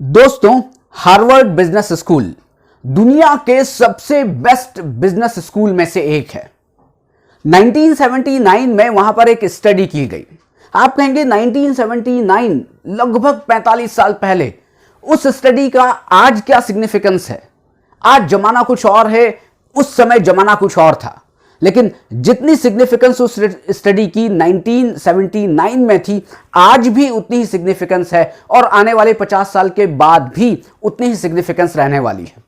दोस्तों, Harvard business school दुनिया के सबसे बेस्ट बिजनेस स्कूल में से एक है। 1979 में वहां पर एक स्टडी की गई। आप कहेंगे 1979 लगभग 45 साल पहले, उस स्टडी का आज क्या सिग्निफिकेंस है? आज जमाना कुछ और है, उस समय जमाना कुछ और था। लेकिन जितनी सिग्निफिकेंस उस स्टडी की 1979 में थी, आज भी उतनी ही सिग्निफिकेंस है और आने वाले 50 साल के बाद भी उतनी ही सिग्निफिकेंस रहने वाली है।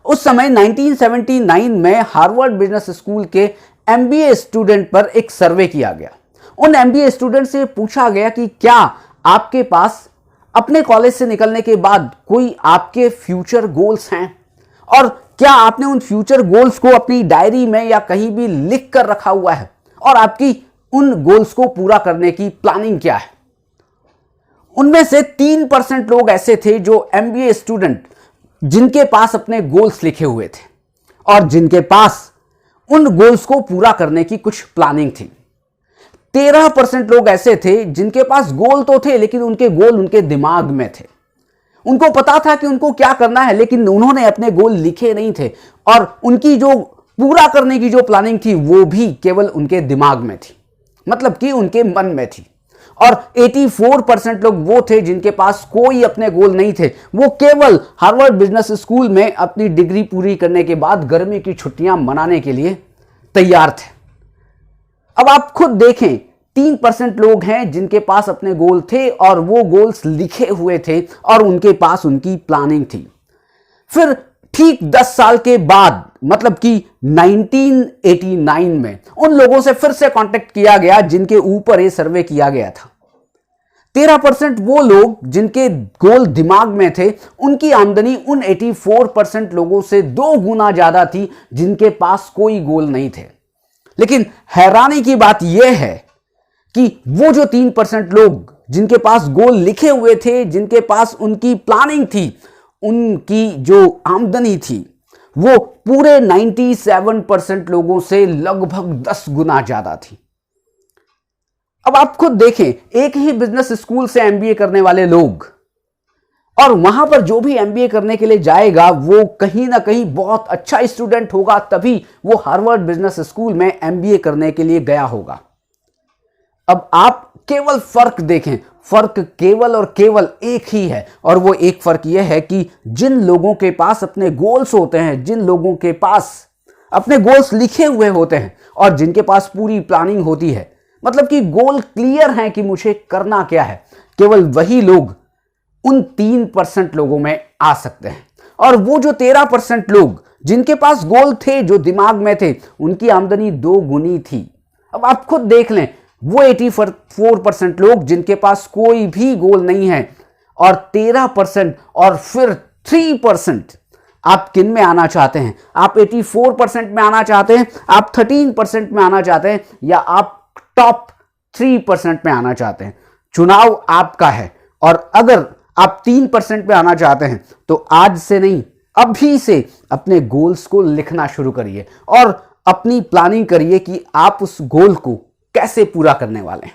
उस समय 1979 में हार्वर्ड बिजनेस स्कूल के एमबीए स्टूडेंट पर एक सर्वे किया गया। उन एमबीए स्टूडेंट से पूछा गया कि क्या आपके पास अपने कॉलेज से निकलने के बाद कोई आपके फ्यूचर गोल्स हैं, और क्या आपने उन फ्यूचर गोल्स को अपनी डायरी में या कहीं भी लिख कर रखा हुआ है, और आपकी उन गोल्स को पूरा करने की प्लानिंग क्या है। उनमें से 3% लोग ऐसे थे जो एमबीए स्टूडेंट जिनके पास अपने गोल्स लिखे हुए थे और जिनके पास उन गोल्स को पूरा करने की कुछ प्लानिंग थी। 13% लोग ऐसे थे जिनके पास गोल तो थे, लेकिन उनके गोल उनके दिमाग में थे। उनको पता था कि उनको क्या करना है, लेकिन उन्होंने अपने गोल लिखे नहीं थे, और उनकी जो पूरा करने की जो प्लानिंग थी वो भी केवल उनके दिमाग में थी, मतलब कि उनके मन में थी। और 84% लोग वो थे जिनके पास कोई अपने गोल नहीं थे। वो केवल हार्वर्ड बिजनेस स्कूल में अपनी डिग्री पूरी करने के बाद गर्मी की छुट्टियां मनाने के लिए तैयार थे। अब आप खुद देखें, 3% लोग हैं जिनके पास अपने गोल थे और वो गोल्स लिखे हुए थे और उनके पास उनकी प्लानिंग थी। फिर ठीक 10 साल के बाद, मतलब कि 1989 में उन लोगों से फिर से कांटेक्ट किया गया जिनके ऊपर ये सर्वे किया गया था। 13% वो लोग जिनके गोल दिमाग में थे, उनकी आमदनी उन 84% लोगों से 2 गुना ज्यादा थी जिनके पास कोई गोल नहीं थे। लेकिन हैरानी की बात यह है कि वो जो 3% लोग जिनके पास गोल लिखे हुए थे, जिनके पास उनकी प्लानिंग थी, उनकी जो आमदनी थी वो पूरे 97% लोगों से लगभग 10 गुना ज्यादा थी। अब आप खुद देखें, एक ही बिजनेस स्कूल से एमबीए करने वाले लोग, और वहां पर जो भी एमबीए करने के लिए जाएगा वो कहीं ना कहीं बहुत अच्छा स्टूडेंट होगा, तभी वो हार्वर्ड बिजनेस स्कूल में एमबीए करने के लिए गया होगा। अब आप केवल फर्क देखें, फर्क केवल और केवल एक ही है, और वो एक फर्क यह है कि जिन लोगों के पास अपने गोल्स होते हैं, जिन लोगों के पास अपने गोल्स लिखे हुए होते हैं और जिनके पास पूरी प्लानिंग होती है, मतलब कि गोल क्लियर है कि मुझे करना क्या है, केवल वही लोग उन 3% लोगों में आ सकते हैं। और वो जो 13% लोग जिनके पास गोल थे, जो दिमाग में थे, उनकी आमदनी 2 गुनी थी। अब आप खुद देख लें, वो 84% लोग जिनके पास कोई भी गोल नहीं है, और 13% और फिर 3%, आप किन में आना चाहते हैं? आप 84% में आना चाहते हैं, आप 13% में आना चाहते हैं, या आप टॉप 3% में आना चाहते हैं? चुनाव आपका है। और अगर आप 3% में आना चाहते हैं तो आज से नहीं, अभी से अपने गोल्स को लिखना शुरू करिए और अपनी प्लानिंग करिए कि आप उस गोल को कैसे पूरा करने वाले हैं।